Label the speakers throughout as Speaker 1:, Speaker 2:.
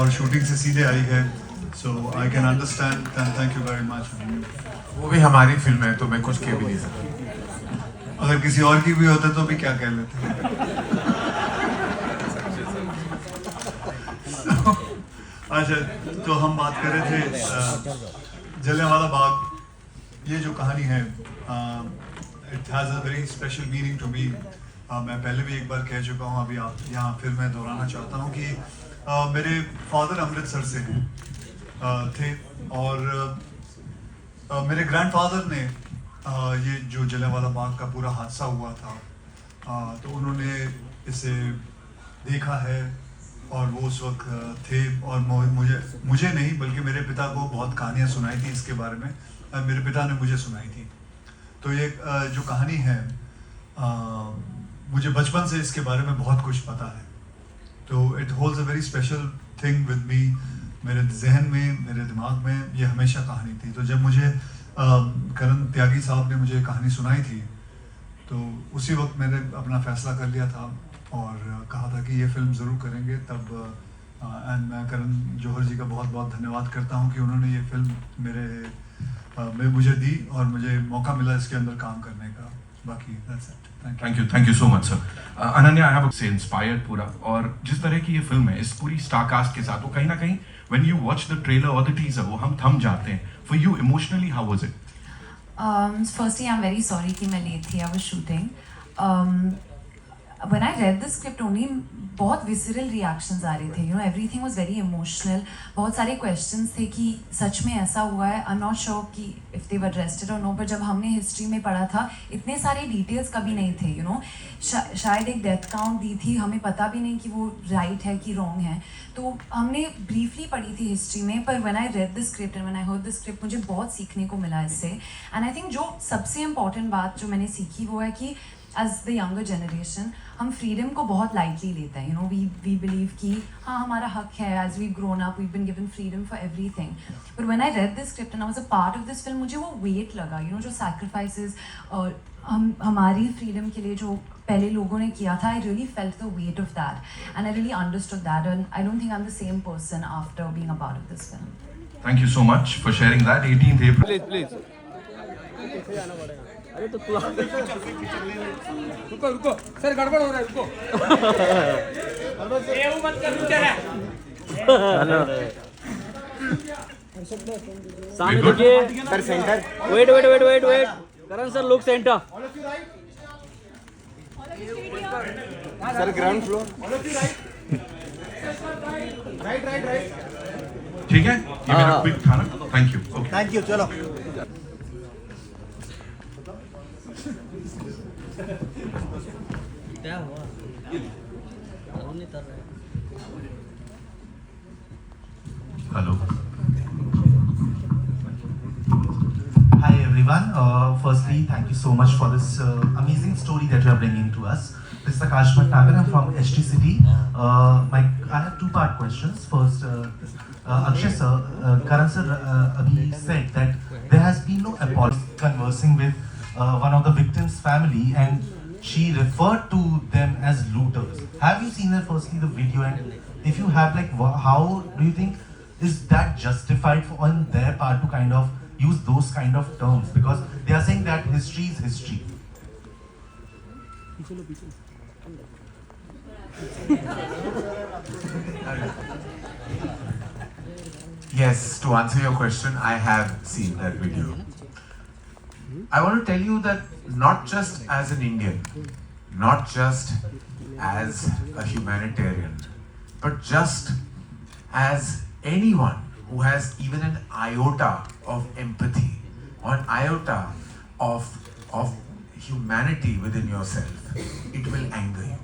Speaker 1: और शूटिंग से सीधे आई है, so I can understand and thank you very much.
Speaker 2: वो भी हमारी फिल्म है तो मैं कुछ कह भी नहीं सकता।
Speaker 1: अगर किसी और की भी होता तो भी क्या कह लेते। अच्छा, तो हम बात कर रहे थे जलियांवाला बाग। ये जो कहानी है, it has a very special meaning to me. मैं पहले भी एक बार कह चुका हूँ, अभी आप यहाँ फिर मैं दोहराना चाहता हूँ कि मेरे फादर अमृतसर से थे और मेरे ग्रैंडफादर ने ये जो जलियांवाला बाग का पूरा हादसा हुआ था, तो उन्होंने इसे देखा है और वो उस वक्त थे और मुझे नहीं बल्कि मेरे पिता को बहुत कहानियाँ सुनाई थी इसके बारे में। मेरे पिता ने मुझे सुनाई थी। तो ये जो कहानी है, मुझे बचपन से इसके बारे में बहुत कुछ पता है। तो it holds a very special thing with me. मेरे जहन में, मेरे दिमाग में ये हमेशा कहानी थी। तो जब मुझे करण त्यागी साहब ने मुझे कहानी सुनाई थी, तो उसी वक्त मैंने अपना फैसला कर लिया था और कहा था कि ये फिल्म ज़रूर करेंगे। तब एंड मैं करण जौहर जी का बहुत बहुत धन्यवाद करता हूँ कि उन्होंने ये फिल्म में मुझे दी और मुझे मौका मिला इसके अंदर काम करने का। बाकी that's it.
Speaker 2: Thank you so much sir. Ananya, I have से इंस्पायर्ड पूरा, और जिस तरह की ये फिल्म है इस पूरी स्टार कास्ट के साथ, वो कहीं ना कहीं when you watch the trailer और द टीजर वो हम थम जाते हैं। For you emotionally how was it?
Speaker 3: Firstly, I'm very sorry कि मैं late थी, I was shooting. When I read the script only, बहुत visceral reactions आ रहे थे, you know, everything was very emotional. बहुत सारे questions थे कि सच में ऐसा हुआ है। I'm not sure कि if they were arrested or no, पर जब हमने history में पढ़ा था, इतने सारे details कभी नहीं थे, you know. शायद एक death count दी थी, हमें पता भी नहीं कि वो right है कि wrong है। तो हमने briefly पढ़ी थी history में, पर when I read the script and when I heard the script, मुझे बहुत सीखने को मिला इससे। And I think जो सबसे important बात जो मैंने सीखी वो है कि as the younger generation, हम फ्रीडम को बहुत लाइटली लेते हैं। यू नो, वी बिलीव कि हाँ हमारा हक है, as we grown up we been given freedom for everything. But when I read this script and I was a part of this film, मुझे वो वेट लगा, यू नो, जो sacrifices और हमारी फ्रीडम के लिए जो पहले लोगों ने किया था, I really felt the weight of that and I really understood that and I don't think I am the same person after being a part of this film.
Speaker 2: Thank you so much for sharing that. 18th April।
Speaker 4: Please अरे तो तू रुको sir, गड़बड़ हो रहा है, रुको। मत कर, रुक जा। सामने देखिए sir, centre. Wait Karan sir, look centre sir, ground floor. Right.
Speaker 2: ठीक है, ये मेरा क्विक था ना। Thank you. Okay,
Speaker 5: thank you. चलो
Speaker 4: क्या हुआ?
Speaker 2: Hello.
Speaker 5: Hi everyone. Firstly, thank you so much for this amazing story that you are bringing to us. This is Akash Bhattnagar. I'm from HT City. I have two-part questions. First, Akshay sir, Karan sir abhi said that there has been no apology. Conversing with one of the victims' family, and she referred to them as looters. Have you seen firstly the video, and if you have, like, how do you think is that justified on their part to kind of use those kind of terms, because they are saying that history is history?
Speaker 2: Yes, to answer your question, I have seen that video. I want to tell you that not just as an Indian, not just as a humanitarian, but just as anyone who has even an iota of empathy or an iota of humanity within yourself, it will anger you.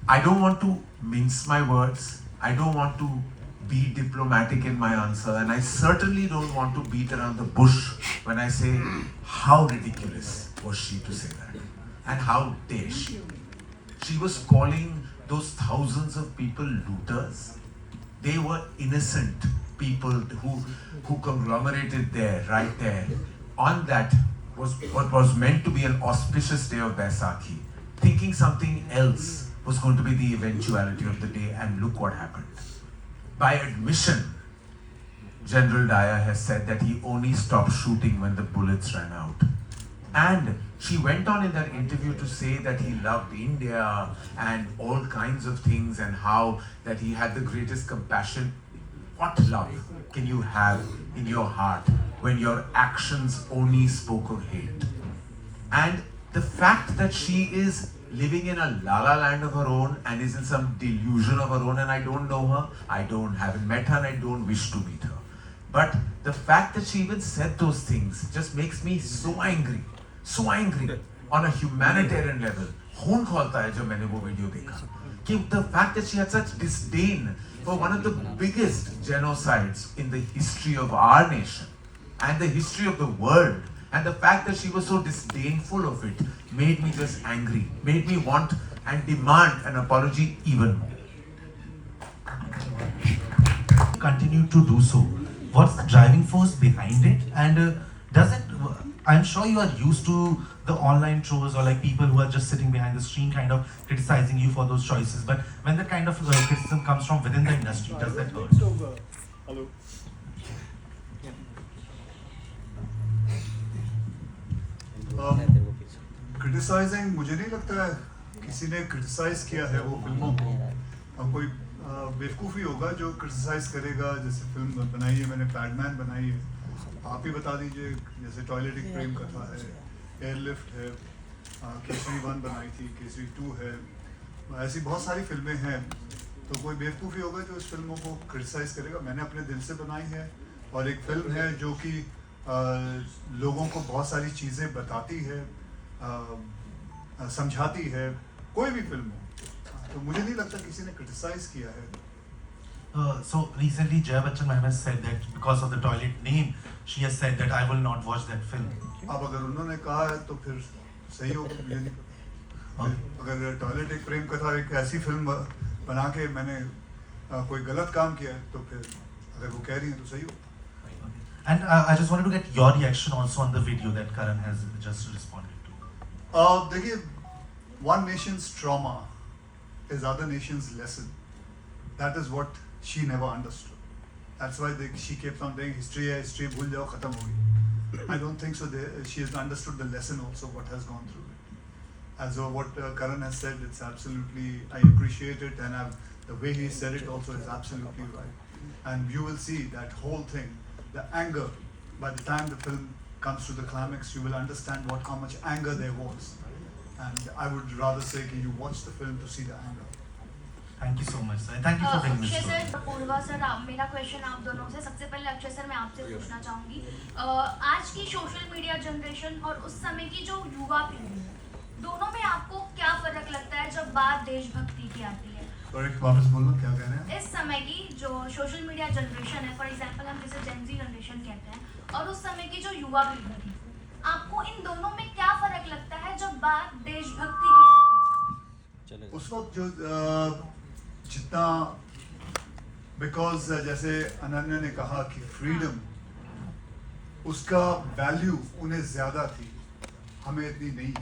Speaker 2: I don't want to mince my words. I don't want to be diplomatic in my answer, and I certainly don't want to beat around the bush when I say how ridiculous was she to say that, and how dare she. She was calling those thousands of people looters. They were innocent people who conglomerated there, right there, on that was what was meant to be an auspicious day of Baisakhi, thinking something else was going to be the eventuality of the day, and look what happened. by admission, General Dyer has said that he only stopped shooting when the bullets ran out. And she went on in that interview to say that he loved India and all kinds of things, and how that he had the greatest compassion. What love can you have in your heart when your actions only spoke of hate? And the fact that she is living in a la-la land of her own and is in some delusion of her own, and I don't know her, haven't met her, and I don't wish to meet her. But the fact that she even said those things just makes me so angry on a humanitarian level. खून खौलता है जब मैंने वो video देखा कि the fact that she had such disdain for one of the biggest genocides in the history of our nation and the history of the world, and the fact that she was so disdainful of it made me just angry, made me want and demand an apology even more.
Speaker 5: Continue to do so. What's the driving force behind it? And does it, I'm sure you are used to the online trolls or like people who are just sitting behind the screen kind of criticizing you for those choices. But when that kind of criticism comes from within the industry, does that hurt?
Speaker 1: Criticising मुझे नहीं लगता है किसी ने criticise किया है वो फिल्मों को। अब कोई बेवकूफ़ी होगा जो क्रिटिसाइज करेगा। जैसे फिल्म बनाई है मैंने, पैडमैन बनाई है, आप ही बता दीजिए। जैसे टॉयलेट एक प्रेम कथा है, एयरलिफ्ट है, केसरी 1 बनाई थी, केसरी 2 है, ऐसी बहुत सारी फिल्में हैं। तो कोई बेवकूफ़ी होगा जो इस फिल्मों को क्रिटिसाइज करेगा। मैंने अपने दिल से बनाई है और एक फिल्म है जो कि लोगों को बहुत सारी चीज़ें बताती है, समझाती है। कोई भी फिल्म हो, तो मुझे नहीं लगता किसी ने क्रिटिसाइज किया है।
Speaker 5: So recently Jaya Bachchan ma'am has said that because of the toilet name, she has said that I will not watch that film.
Speaker 1: अब अगर उन्होंने कहा है तो फिर सही होगा, मुझे नहीं पता। अगर टॉयलेट एक प्रेम कथा एक ऐसी फिल्म बना के मैंने कोई गलत काम किया है तो फिर अगर वो कह रही है तो सही होगा।
Speaker 5: And I just wanted to get your reaction also on the video that Karan has just responded to.
Speaker 1: देखिए, one nation's trauma is other nation's lesson. That is what she never understood. That's why she kept on saying history है, history भूल जाओ, खत्म हो गई। I don't think so. She has understood the lesson also what has gone through it. As what Karan has said, it's absolutely, I appreciate it, and the way he said it also is absolutely right. And you will see that whole thing, the anger. By the time the film comes to the climax, you will understand how much anger there was. And I would rather say that you watch the film to see the anger.
Speaker 5: Thank you so much, sir. Thank you for bringing this
Speaker 6: Akshay
Speaker 5: story.
Speaker 6: Sir, Purva sir, मेरा question आप दोनों से। सबसे पहले Akshay sir, मैं आपसे पूछना चाहूँगी, आज की सोशल मीडिया जनरेशन और उस समय की जो युवा पीढ़ी, दोनों में आपको क्या फर्क लगता है जब बात देशभक्ति की आती है?
Speaker 1: और एक वापस बोलना, क्या कह रहे हैं?
Speaker 6: इस समय की जो सोशल मीडिया जनरेशन है, फॉर एग्जांपल हम जिसे जेन ज़ी जनरेशन कहते हैं, और उस समय की जो युवा पीढ़ी थी, आपको इन दोनों में क्या फर्क लगता है जब बात देशभक्ति की आती है?
Speaker 1: उस वक्त जो जितना, बिकॉज जैसे अनन्या ने कहा कि फ्रीडम, उसका वैल्यू उन्हें ज्यादा थी, हमें इतनी नहीं।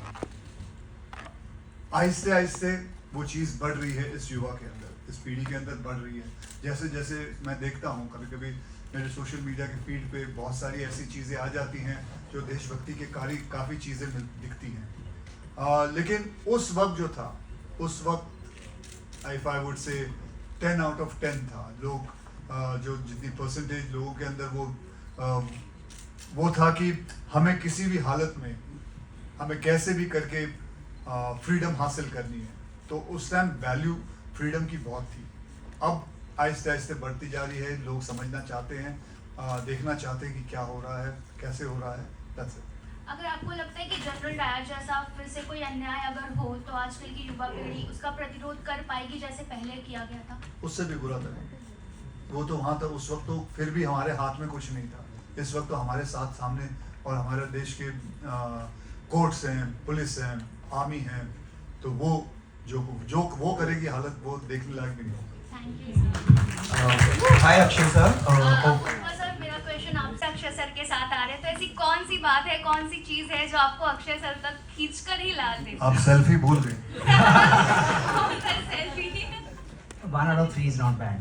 Speaker 1: आहिस्ते आहिस्ते वो चीज़ बढ़ रही है इस युवा के अंदर, इस पीढ़ी के अंदर बढ़ रही है। जैसे जैसे मैं देखता हूँ, कभी कभी मेरे सोशल मीडिया के फीड पे बहुत सारी ऐसी चीज़ें आ जाती हैं जो देशभक्ति के काफ़ी चीज़ें दिखती हैं। लेकिन उस वक्त जो था, उस वक्त if I would say 10 out of 10 था। लोग जो जितनी परसेंटेज लोगों के अंदर वो था कि हमें किसी भी हालत में, हमें कैसे भी करके फ्रीडम हासिल करनी है। तो उस टाइम वैल्यू फ्रीडम की बहुत थी। अब आहिस्ते आहिस्ते बढ़ती जा रही है। लोग समझना चाहते हैं, देखना चाहते हैं कि क्या हो रहा है, कैसे हो रहा है। That's it.
Speaker 6: अगर आपको लगता है कि जनरल डायर जैसा फिर से कोई अन्याय अगर हो, तो आजकल की युवा पीढ़ी उसका प्रतिरोध कर पाएगी जैसे पहले किया गया था?
Speaker 1: उससे भी बुरा था वो तो। वहाँ तक उस वक्त तो फिर भी हमारे हाथ में कुछ नहीं था। इस वक्त तो हमारे साथ सामने, और हमारे देश के कोर्ट्स हैं, पुलिस हैं, आर्मी हैं, तो वो जो वो करेगी हालत, वो देखने लायक भी नहीं होगा।
Speaker 6: Thank you.
Speaker 7: Hi Akshay sir.
Speaker 6: Purva sir, मेरा क्वेश्चन आपसे अक्षय सर के साथ आ रहे हैं, तो ऐसी कौन सी बात है, कौन सी चीज है जो आपको अक्षय सर तक खींचकर ही ला दे?
Speaker 1: आप सेल्फी भूल गए।
Speaker 6: Selfie
Speaker 7: 1 out of 3 is not bad.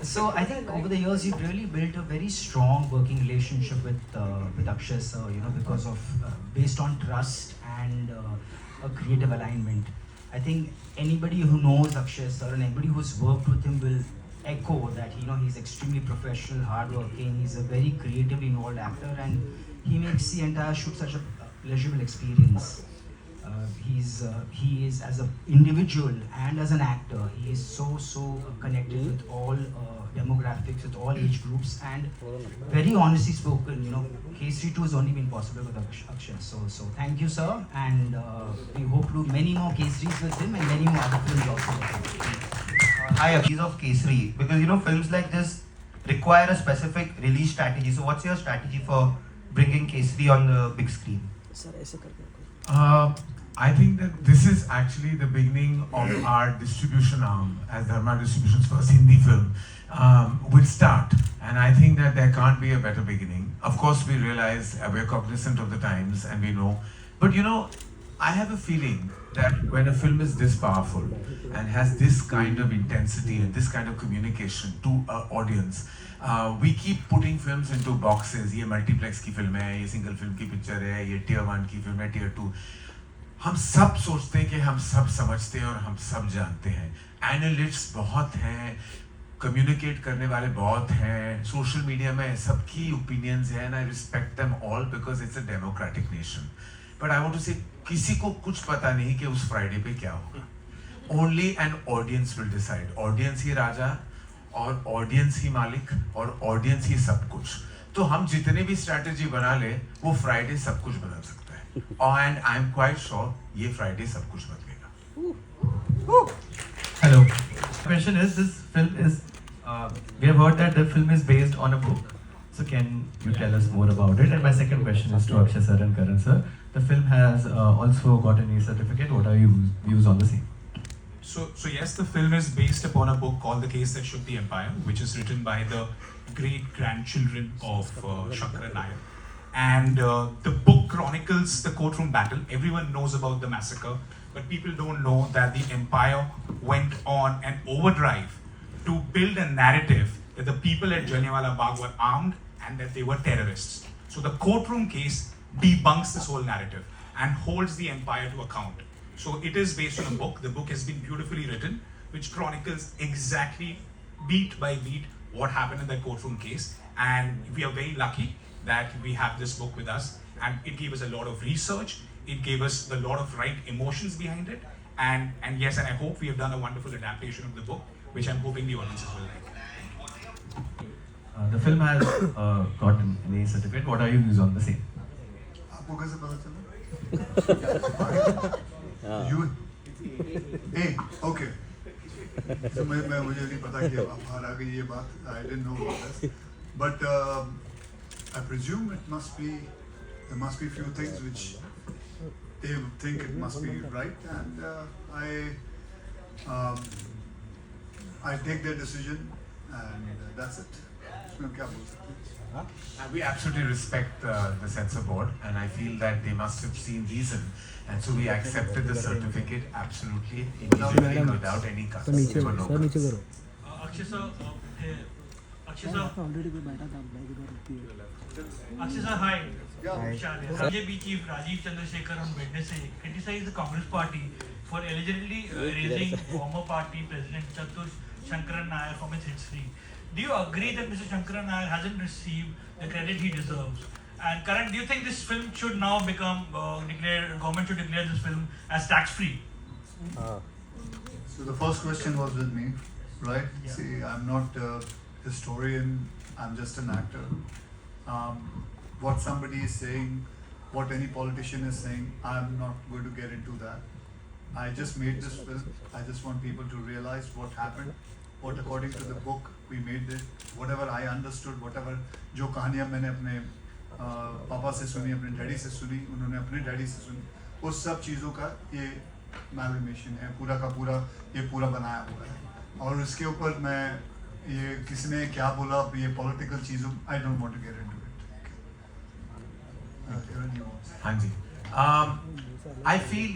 Speaker 7: So I think over the years you've really built a very strong working relationship with Akshay sir, you know, because of based on trust and a creative alignment. I think anybody who knows Akshay sir and anybody who's worked with him will echo that, you know, he's extremely professional, hardworking, he's a very creatively involved actor, and he makes the entire shoot such a pleasurable experience. He is as an individual and as an actor, he is so connected with all demographics, with all age groups, and very honestly spoken, you know, Kesari 2 has only been possible with Akshay. So thank you, sir, and we hope to do many more Kesaris with him and many more other films also.
Speaker 8: Hi, Abhijit of Kesari, because you know films like this require a specific release strategy. So what's your strategy for bringing Kesari on the big screen?
Speaker 2: I think that this is actually the beginning of our distribution arm as Dharma Distribution's first Hindi film will start, and I think that there can't be a better beginning. Of course, we realize we're cognizant of the times and we know, but you know, I have a feeling that when a film is this powerful and has this kind of intensity and this kind of communication to an audience, we keep putting films into boxes. ये multiplex की film है, ये single film की picture है, ये tier 1 की film है, tier 2. हम सब सोचते हैं कि हम सब समझते हैं और हम सब जानते हैं. Analysts बहुत हैं, communicate करने वाले बहुत हैं, social media में सबकी opinions हैं, and I respect them all because it's a democratic nation. But I want to say, किसी को कुछ पता नहीं कि उस Friday पे क्या होगा. Only an audience will decide. Audience ही राजा और audience ही मालिक और audience ही सब कुछ. तो हम जितने भी strategy बना ले, वो Friday सब कुछ बदल सकता है. And I'm quite sure ये Friday सब कुछ बदलेगा.
Speaker 9: Hello. The question is, this film is, we have heard that the film is based on a book. So can you tell us more about it? And my second question is to Akshay sir and Karan sir. The film has also got an A certificate. What are your views on the same?
Speaker 10: So yes, the film is based upon a book called The Case That Shook the Empire, which is written by the great-grandchildren of Shankaran Nayak. And the book chronicles the courtroom battle. Everyone knows about the massacre, but people don't know that the empire went on an overdrive to build a narrative that the people at Jallianwala Bagh were armed and that they were terrorists. So the courtroom case debunks this whole narrative and holds the empire to account. So it is based on a book. The book has been beautifully written, which chronicles exactly beat by beat what happened in that courtroom case. And we are very lucky that we have this book with us, and it gave us a lot of research. It gave us a lot of right emotions behind it. And yes, and I hope we have done a wonderful adaptation of the book, which I'm hoping the audiences will like.
Speaker 9: The film has got an A certificate. What are your views on the same?
Speaker 1: आपको कैसे पता चला? You A, okay. So मैं मुझे नहीं पता कि अब बाहर आ गई ये बात. I didn't know about this. But I presume there must be few things which they think it must be right, and I take their decision, and that's it. उसमें क्या बोल सकते हैं?
Speaker 2: We absolutely respect the censor board, and I feel that they must have seen reason, and so we accepted the certificate absolutely immediately without any cuts. There were no cuts.
Speaker 11: Akshay sir, hi. BJP chief Rajiv Chandrasekhar on Wednesday criticized the Congress party for allegedly raising former party president Chatur Shankaran Nayak from its history. Do you agree that Mr. Shankaran Nayak hasn't received the credit he deserves? And Karan, do you think this film should now become government should declare this film as tax-free?
Speaker 1: So the first question was with me, right? Yeah. See, I'm not a historian, I'm just an actor. What somebody is saying, what any politician is saying, I'm not going to get into that. I just made this film. I just want people to realize what happened, what according to the book we made it, whatever I understood, whatever जो कहानियाँ मैंने अपने पापा से सुनी, अपने daddy से सुनी, उन्होंने अपने डैडी से सुनी, उस सब चीज़ों का ये मैलमेशन है, पूरा का पूरा ये पूरा बनाया हुआ है. और इसके ऊपर मैं ये किसने क्या बोला, ये पॉलिटिकल चीज़ों, I don't want to get into it.
Speaker 2: हाँ जी. I feel,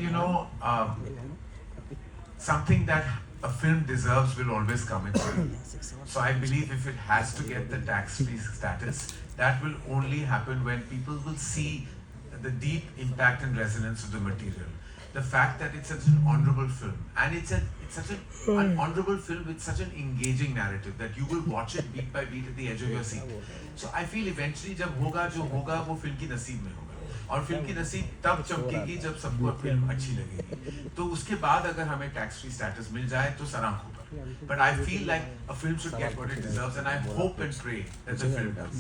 Speaker 2: something that a film deserves will always come in film. So I believe if it has to get the tax-free status, that will only happen when people will see the deep impact and resonance of the material. The fact that it's such an honorable film, and it's such an honorable film with such an engaging narrative that you will watch it beat by beat at the edge of your seat. So I feel eventually जब होगा जो होगा वो film की नसीब में होगा, और फिल्म की नसीब तब चमकेगी जब सबको फिल्म अच्छी लगेगी. तो उसके बाद अगर हमें टैक्स फ्री स्टेटस मिल जाए तो सराहना होगा. But I feel like a film should get what it deserves, and I hope and pray that the film does.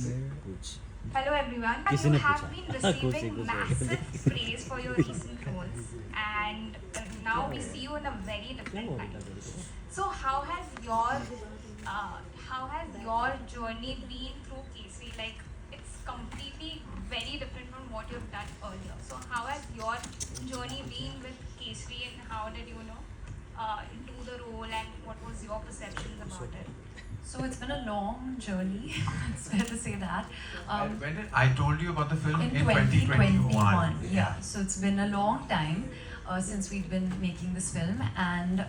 Speaker 6: Hello everyone. You have been receiving massive praise for your recent roles, and now we see you in a very different light. So how has your journey been through Kesari? Like, it's completely very different from what you've done earlier. So how has your journey been with Kesari, and how did you do the role, and what was your perceptions about it?
Speaker 3: So it's been a long journey. It's fair to say that.
Speaker 2: When did I told you about the film
Speaker 3: In
Speaker 2: 2021?
Speaker 3: Yeah. So it's been a long time since we've been making this film, and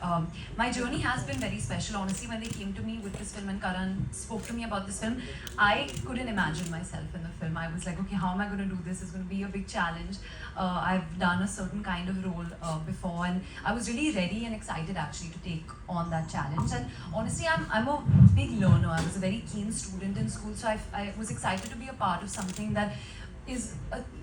Speaker 3: my journey has been very special. Honestly, when they came to me with this film and Karan spoke to me about this film, I couldn't imagine myself in the film. I was like, okay, how am I going to do this? It's going to be a big challenge. I've done a certain kind of role before, and I was really ready and excited actually to take on that challenge. And honestly, I'm a big learner. I was a very keen student in school, so I was excited to be a part of something that is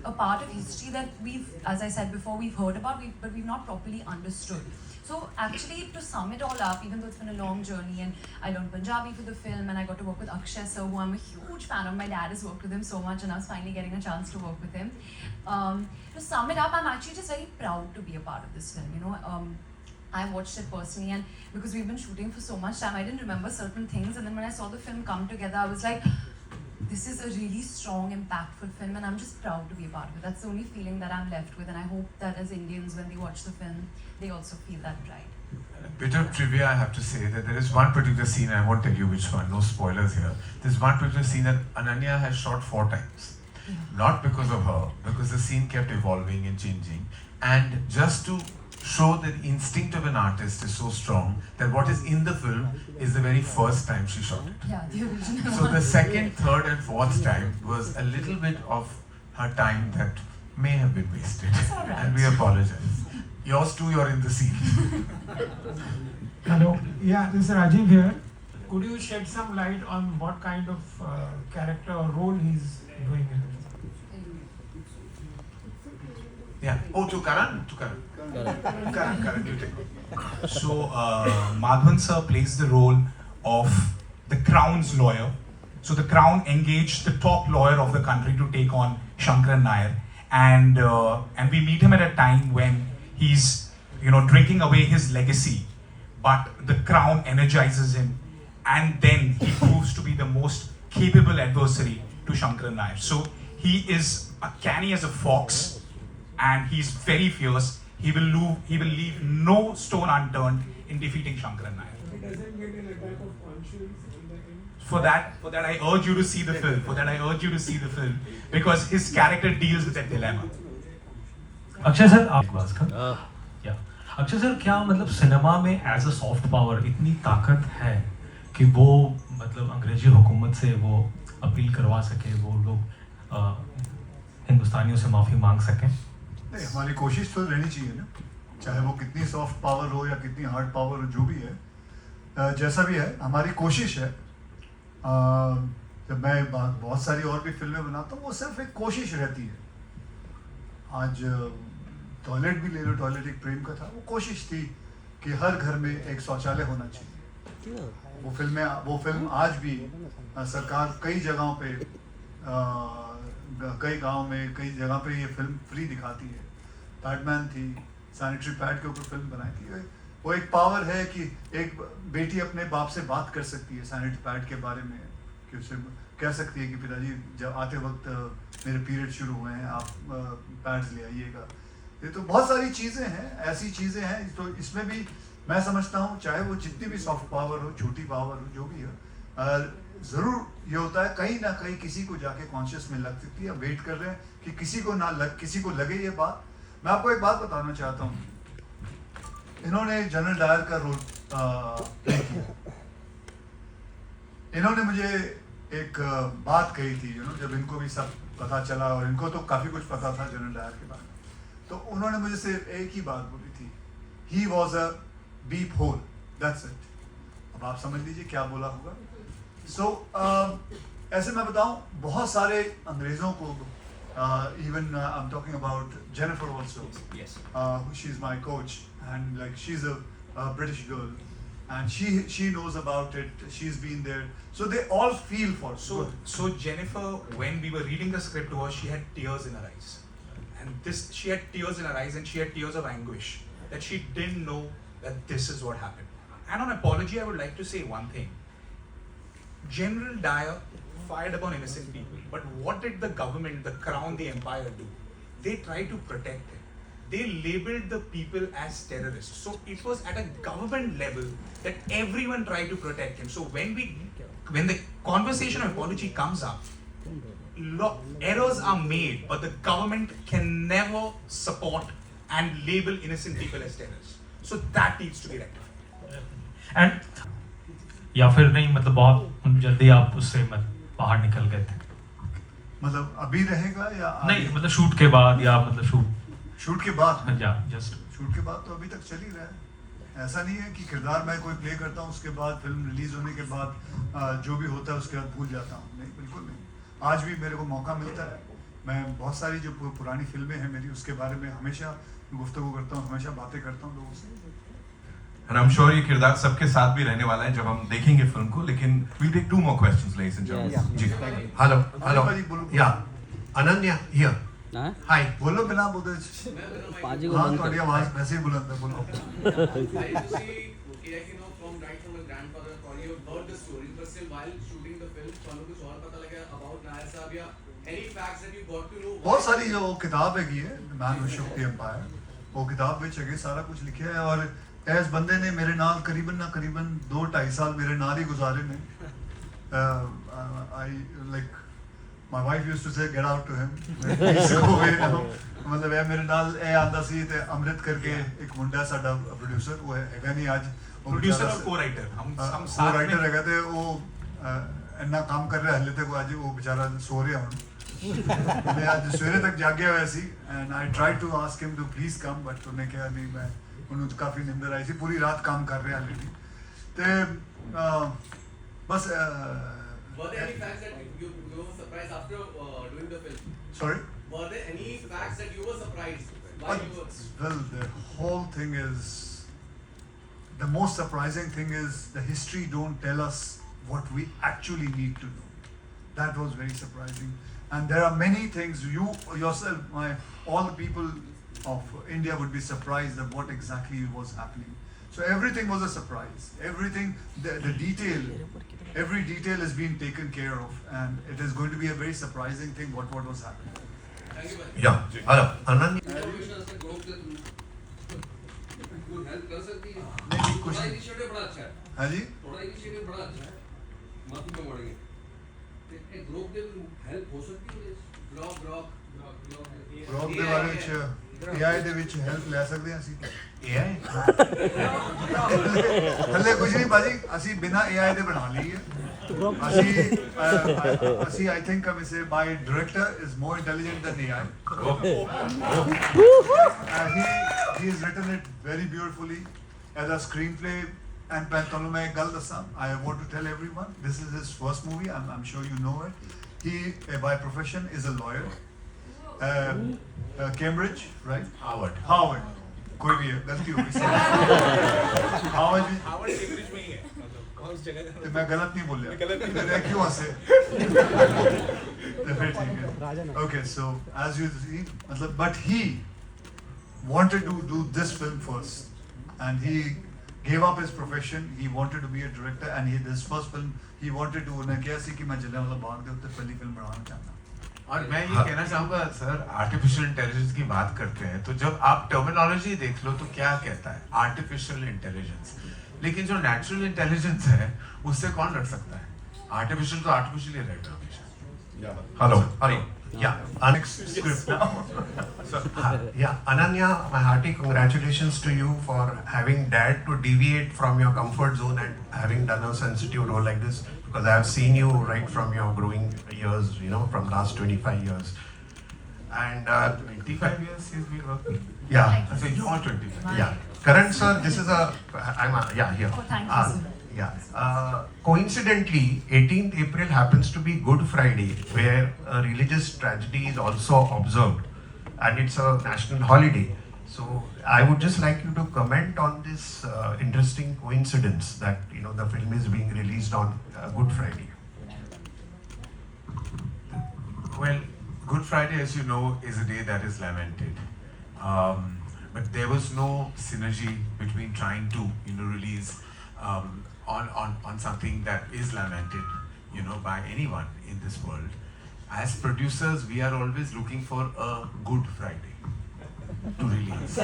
Speaker 3: a part of history that we've, as I said before, we've heard about, but we've not properly understood. So actually, to sum it all up, even though it's been a long journey, and I learned Punjabi for the film, and I got to work with Akshay sir, who I'm a huge fan of. My dad has worked with him so much, and I was finally getting a chance to work with him. To sum it up, I'm actually just very proud to be a part of this film. You know, I watched it personally, and because we've been shooting for so much time, I didn't remember certain things, and then when I saw the film come together, I was like, this is a really strong, impactful film, and I'm just proud to be a part of it. That's the only feeling that I'm left with, and I hope that as Indians, when they watch the film, they also feel that pride.
Speaker 2: A bit of trivia, I have to say that there is one particular scene, I won't tell you which one, no spoilers here. There's one particular scene that Ananya has shot 4 times. Yeah. Not because of her, because the scene kept evolving and changing. And just to show that the instinct of an artist is so strong that what is in the film is the very first time she shot it.
Speaker 3: Yeah, the original.
Speaker 2: So the second, third and fourth time was a little bit of her time that may have been wasted.
Speaker 3: All right.
Speaker 2: And we apologize. Yours too, you're in the scene.
Speaker 12: Hello, yeah, this is Rajiv here. Could you shed some light on what kind of character or role he's doing in it?
Speaker 2: Yeah. Oh, to Karan? To Karan. Karan, you take it.
Speaker 10: So, Madhavan sir plays the role of the Crown's lawyer. So the Crown engaged the top lawyer of the country to take on Shankaran Nair, and we meet him at a time when he's drinking away his legacy, but the Crown energizes him, and then he proves to be the most capable adversary to Shankaran Nair. So he is canny as a fox, and he's very fierce. He will leave no stone unturned in defeating Shankaran Nair.
Speaker 12: He doesn't get an attack of conscience in the end.
Speaker 10: For that, I urge you to see the film. Because his character deals with that dilemma.
Speaker 9: Akshay sir आप बात का या Akshay sir क्या मतलब cinema में as a soft power इतनी ताकत है कि वो मतलब अंग्रेजी हुकूमत से वो अपील करवा सके, वो लोग हिंदुस्तानियों से माफ़ी मांग सकें?
Speaker 1: नहीं, हमारी कोशिश तो रहनी चाहिए ना, चाहे वो कितनी सॉफ्ट पावर हो या कितनी हार्ड पावर हो, जो भी है, जैसा भी है, हमारी कोशिश है. जब मैं बहुत सारी और भी फिल्में बनाता हूँ, वो सिर्फ एक कोशिश रहती है. आज टॉयलेट भी ले लो, टॉयलेट एक प्रेम का था, वो कोशिश थी कि हर घर में एक शौचालय होना चाहिए. वो फिल्म आज भी सरकार कई जगहों पे, कई गांव में, कई जगह पे ये फिल्म फ्री दिखाती है. पैडमैन थी, सैनिटरी पैड के ऊपर फिल्म बनाई थी. वो एक पावर है कि एक बेटी अपने बाप से बात कर सकती है सैनिटरी पैड के बारे में, कि उसे कह सकती है कि पिताजी जब आते वक्त मेरे पीरियड शुरू हुए हैं, आप पैड्स ले आइएगा. ये तो बहुत सारी चीज़ें हैं, ऐसी चीज़ें हैं. तो इसमें भी मैं समझता हूँ, चाहे वो जितनी भी सॉफ्ट पावर हो, छोटी पावर हो, जो भी हो, ज़रूर ये होता है कहीं ना कहीं किसी को जाके कॉन्शियस में लग सकती है. वेट कर रहे हैं कि किसी को लगे ये बात. मैं आपको एक बात बताना चाहता हूँ. इन्होंने जनरल डायर का रोल play किया। इन्होंने मुझे एक बात कही थी, जब इनको भी सब पता चला, और इनको तो काफ़ी कुछ पता था जनरल डायर के बारे में, तो उन्होंने मुझे सिर्फ एक ही बात बोली थी, he was a beep hole, that's it. अब आप समझ लीजिए क्या बोला होगा। सो ऐसे मैं बताऊं, बहुत सारे अंग्रेज़ों को, even I am talking about Jennifer also, she is my coach, and like she is a British girl, and she knows about it, she's been there, so they all feel for
Speaker 10: So Jennifer, when we were reading the script to her, she had tears in her eyes, and she had tears in her eyes, and she had tears of anguish that she didn't know that this is what happened. And on apology, I would like to say one thing. General Dyer fired upon innocent people, but what did the government, the crown, the empire do? They tried to protect him. They labeled the people as terrorists. So it was at a government level that everyone tried to protect him. So when the conversation of apology comes up, errors are made, but the government can never support and label innocent people as terrorists. So that needs to be rectified.
Speaker 11: And या फिर नहीं, मतलब बहुत जल्दी आप उससे बाहर निकल गए थे?
Speaker 1: मतलब अभी रहेगा या
Speaker 11: नहीं, मतलब शूट के बाद, या मतलब
Speaker 1: शूट के बाद?
Speaker 11: या जस्ट
Speaker 1: शूट के बाद तो अभी तक चल ही रहा है। ऐसा नहीं है कि किरदार मैं कोई प्ले करता हूँ, उसके बाद फिल्म रिलीज होने के बाद जो भी होता है उसके बाद भूल जाता हूँ। नहीं, बिल्कुल नहीं। आज भी मेरे को मौका मिलता है, मैं बहुत सारी जो पुरानी फिल्में हैं मेरी, उसके बारे में हमेशा गुफ्तगू करता हूँ, हमेशा बातें करता हूँ लोगों से।
Speaker 13: And I'm sure ये किरदार सबके साथ भी रहने वाला है जब हम देखेंगे फिल्म को, लेकिन we'll take 2 more questions, ladies and gentlemen. जी, हेलो, या अनन्या हियर, हाय, बोलो बिना बोले, हाँ थोड़ी आवाज वैसे ही बुलंद है, बोलो। बहुत सारी जो किताब हैगी है, मैन हू शोक द एम्पायर, वो किताब में अगे सारा कुछ लिखा है, और इस बंदे ने मेरे नाल करीबन 2-2.5 साल मेरे नाल ही गुजारे ने। I like my wife used to say get out to him, please go away now। मतलब ये मेरे नाल ये आंदा सी ते अमृत करके एक मुंडा साडा प्रोड्यूसर, वो हैगा नहीं आज,
Speaker 10: प्रोड्यूसर और को-राइटर, हम साथ में
Speaker 1: राइटर हैगा ते वो इन्ना काम कर रहा है, हले तक आज वो बेचारा सो रहा हुन। मैं आज सवेरे तक जागया हुआ सी, and I tried to ask him to please come, but उन्हें कहा नहीं, मैं उन्होंने काफी निंदर आई सी, पूरी रात काम कर रहे हाले ते बस।
Speaker 14: Were there any facts that you were surprised after doing the film?
Speaker 1: Sorry?
Speaker 14: Were there any facts that you were surprised?
Speaker 1: Well, the whole thing is, the most surprising thing is the history don't tell us what we actually need to know. That was very surprising. And there are many things, you yourself, all the people of India would be surprised at what exactly was happening. So everything was a surprise. Everything, the detail, every detail is being taken care of, and it is going to be a very surprising thing what was happening.
Speaker 14: Thank you.
Speaker 13: Yeah, hello, Ananya।
Speaker 1: नहीं, कुछ नहीं।
Speaker 14: Initiative बड़ा अच्छा है।
Speaker 1: हाँ जी।
Speaker 14: थोड़ा initiative बड़ा अच्छा है। माफी में मोड़ेंगे। एक ग्रुप के हेल्प हो सकती है, ग्रुप
Speaker 1: ਦੇ ਬਾਰੇ ਵਿੱਚ AI ਦੇ ਵਿੱਚ ਹੈਲਪ ਲੈ ਸਕਦੇ ਹਾਂ ਅਸੀਂ।
Speaker 2: AI
Speaker 1: ਥੱਲੇ ਕੁਝ ਨਹੀਂ ਬਾਜੀ, ਅਸੀਂ ਬਿਨਾ AI ਦੇ ਬਣਾ ਲਈ ਹੈ। ਅਸੀਂ I think we say my director is more intelligent than AI. He has written it very beautifully as a screenplay, and ਤੁਹਾਨੂੰ ਮੈਂ ਇੱਕ ਗੱਲ ਦੱਸਾਂ, I want to tell everyone, this is his first movie, I'm sure you know it. He by profession is a lawyer. Cambridge, right? Harvard. कोई भी है, गलती हो गई। Harvard
Speaker 10: Cambridge में ही है, कौन सी जगह?
Speaker 1: तो मैं गलत नहीं बोल रहा, क्यों हंसे? फिर ठीक है। Okay, so as you see, मतलब, but he wanted to do this film first, and he gave up his profession. He wanted to be a director, and this first film he wanted to। उन्हें क्या सी कि मैं जलियांवाला बाग के ऊपर पहली film बनाना चाहता।
Speaker 2: और मैं ये कहना चाहूंगा सर, आर्टिफिशियल इंटेलिजेंस की बात करते हैं तो जब आप टर्मिनोलॉजी देख लो तो क्या कहता है आर्टिफिशियल इंटेलिजेंस, लेकिन जो नेचुरल इंटेलिजेंस है उससे कौन लड़ सकता है? आर्टिफिशियल तो आर्टिफिशियल ही रहेगा हमेशा।
Speaker 13: Hello, Yeah,
Speaker 1: Next script now.
Speaker 13: so, yeah, Ananya, my hearty congratulations to you for having dared to deviate from your comfort zone and having done a sensitive role like this. Because I have seen you right from your growing years, you know, from last 25 years. And
Speaker 2: 25 years he's been working.
Speaker 13: yeah,
Speaker 2: I say you're 25.
Speaker 13: yeah. Karan sir, this is yeah, here.
Speaker 3: Oh, thank you, sir.
Speaker 13: Yeah. Coincidentally, 18th April happens to be Good Friday, where a religious tragedy is also observed, and it's a national holiday. So I would just like you to comment on this interesting coincidence that the film is being released on Good Friday.
Speaker 2: Well, Good Friday, as you know, is a day that is lamented. But there was no synergy between trying to release on something that is lamented, by anyone in this world. As producers, we are always looking for a Good Friday to release,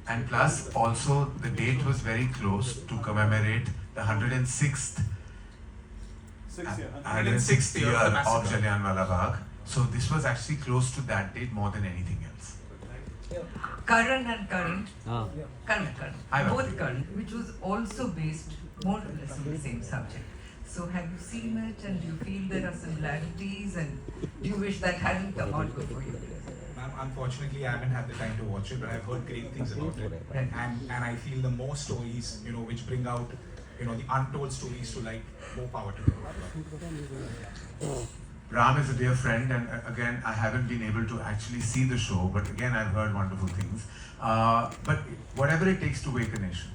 Speaker 2: and plus also the date was very close to commemorate the 106th year of Jallianwala Bagh. So this was actually close to that date more than anything else.
Speaker 15: Karan and Karan. Karan.
Speaker 2: Hi, ma'am.
Speaker 15: Both Karan, which was also based more or less on the same subject. So have you seen it and do you feel there are similarities and do you wish that hadn't come out before you?
Speaker 10: Ma'am, unfortunately, I haven't had the time to watch it, but I've heard great things about it. And I feel the more stories, which bring out, the untold stories to light, more power to them.
Speaker 2: Ram is a dear friend, and again, I haven't been able to actually see the show, but again, I've heard wonderful things. But whatever it takes to wake a nation,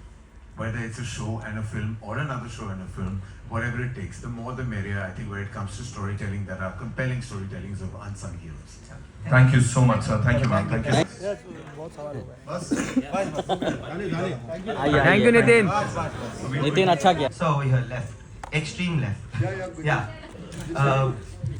Speaker 2: whether it's a show and a film or another show and a film, whatever it takes, the more the merrier, I think, when it comes to storytelling. There are compelling storytellings of unsung heroes.
Speaker 13: Thank you so much, sir. Thank you, ma'am. Thank you.
Speaker 4: Thank you, Nitin. Nitin, अच्छा किया.
Speaker 8: So over here, left, extreme left. Yeah.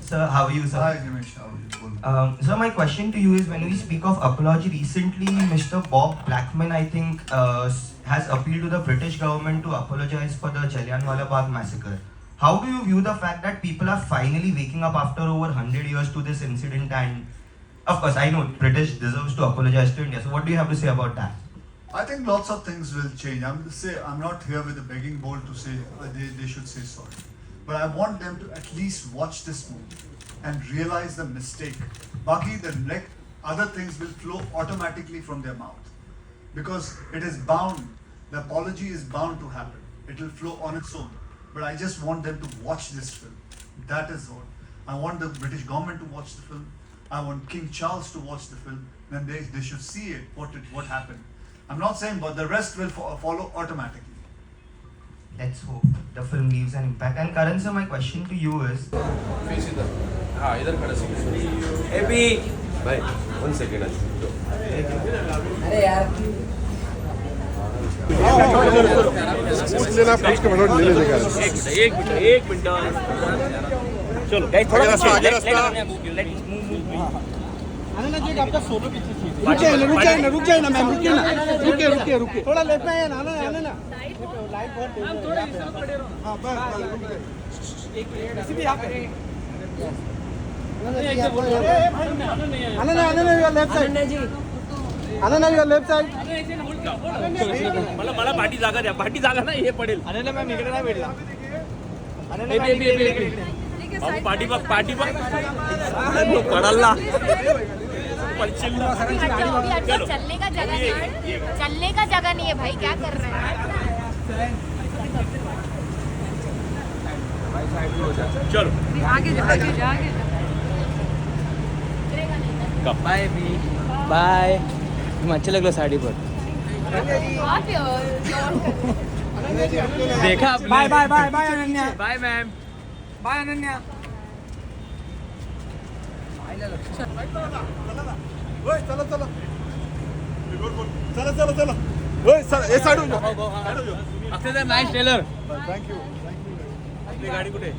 Speaker 8: Sir, how are you, sir?
Speaker 1: Hi, Nimesh. How are you?
Speaker 8: So my question to you is, when we speak of apology, recently Mr. Bob Blackman, I think, has appealed to the British government to apologize for the Jallianwala Bagh massacre. How do you view the fact that people are finally waking up after over 100 years to this incident? And of course, I know British deserves to apologize to India. So what do you have to say about that?
Speaker 1: I think lots of things will change. I'm not here with a begging bowl to say they should say sorry. But I want them to at least watch this movie and realize the mistake. Baki, the other things will flow automatically from their mouth. Because it is bound, the apology is bound to happen. It will flow on its own. But I just want them to watch this film. That is all. I want the British government to watch the film. I want King Charles to watch the film. Then they should see it, what happened. I'm not saying, but the rest will follow automatically.
Speaker 8: Let's hope the film leaves an impact. And Karan sir, my question to you is,
Speaker 14: Face इधर. हाँ इधर खड़ा सी.
Speaker 4: Happy.
Speaker 14: भाई 1 second आज.
Speaker 15: अरे यार
Speaker 4: एक minute. चलो guys, थोड़ा let's move.
Speaker 12: आपका सोलो पीछे रुक जाए ना मैम, रुकिए थोड़ा लेफ्ट में आना ना लाइट बहुत थोड़ा इस तरफ खड़े रहो. हां बस एक इसी भी यहां पे आना लेफ्ट साइड जी, आना लेफ्ट साइड.
Speaker 4: मला पाठी जागा द्या, पाठी जागा ना हे पडेल. अरे मॅम इकडे नाही भेटला. अरे पाठी बघ पडाल ना.
Speaker 6: चलने का जगह नहीं है भाई, क्या कर रहे हैं?
Speaker 4: चलो
Speaker 15: आगे जा.
Speaker 4: Bye bye. अच्छा लगलं साडी पर. देखा
Speaker 12: bye Ananya.
Speaker 4: Bye ma'am.
Speaker 12: Bye Ananya. चला.
Speaker 4: Akshay sir nice tailor.
Speaker 12: Thank you.
Speaker 4: आपली गाडी कुठे?